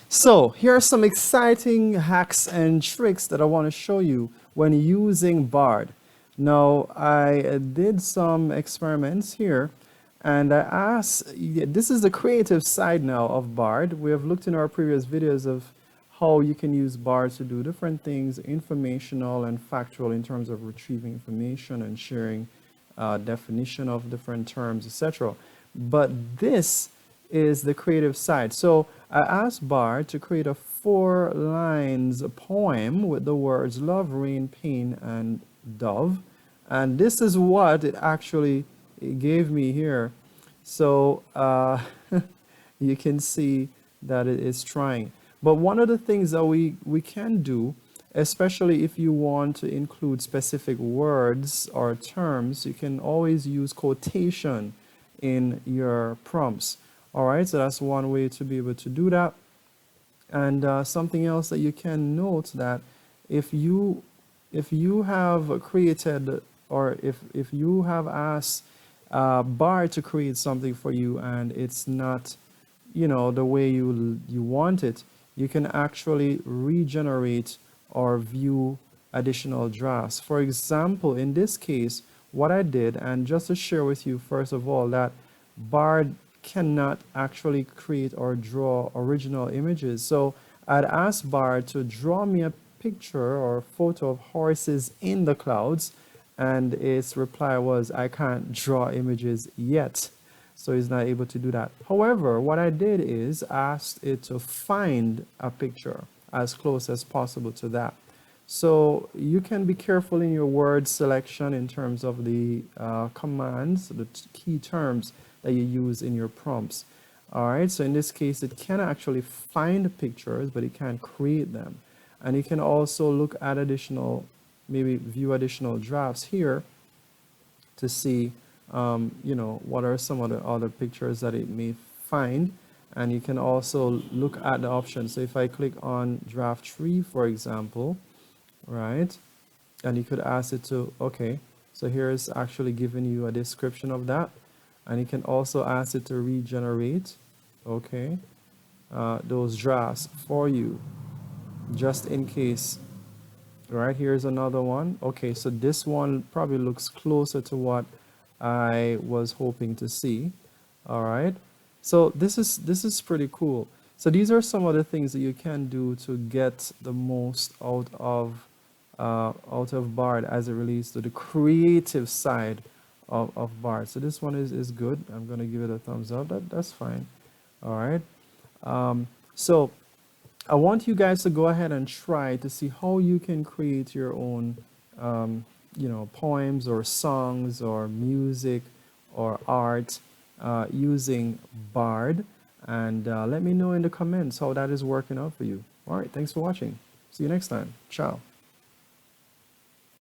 So here are some exciting hacks and tricks that I want to show you when using Bard. Now I did some experiments here and I asked, this is the creative side now of Bard. We have looked in our previous videos of how you can use Bard to do different things, informational and factual in terms of retrieving information and sharing definition of different terms, etc. But this is the creative side. So I asked Bard to create a 4 lines poem with the words love, rain, pain, and dove. And this is what it actually gave me here. So you can see that it is trying. But one of the things that we can do, especially if you want to include specific words or terms, you can always use quotation in your prompts. All right, so that's one way to be able to do that. And something else that you can note that if you have created or if you have asked Bard to create something for you and it's not, the way you want it, you can actually regenerate or view additional drafts. For example, in this case, what I did, and just to share with you first of all, that Bard cannot actually create or draw original images. So I'd asked Bard to draw me a picture or a photo of horses in the clouds, and its reply was, I can't draw images yet. So it's not able to do that. However, what I did is asked it to find a picture as close as possible to that. So you can be careful in your word selection in terms of the commands, the key terms that you use in your prompts. All right, so in this case, it can actually find pictures, but it can't create them. And you can also look at additional, maybe view additional drafts here to see, what are some of the other pictures that it may find. And you can also look at the options. So if I click on draft 3, for example, right, and you could ask it to, okay, so here's actually giving you a description of that. And you can also ask it to regenerate, okay, those drafts for you, just in case. Right, here's another one. Okay, so this one probably looks closer to what I was hoping to see. All right, so this is pretty cool. So these are some of the things that you can do to get the most out of Bard as it relates to the creative side of Bard. So this one is good. I'm gonna give it a thumbs up. That's fine. All right. So I want you guys to go ahead and try to see how you can create your own, poems or songs or music or art using Bard. And let me know in the comments how that is working out for you. All right, thanks for watching. See you next time. Ciao.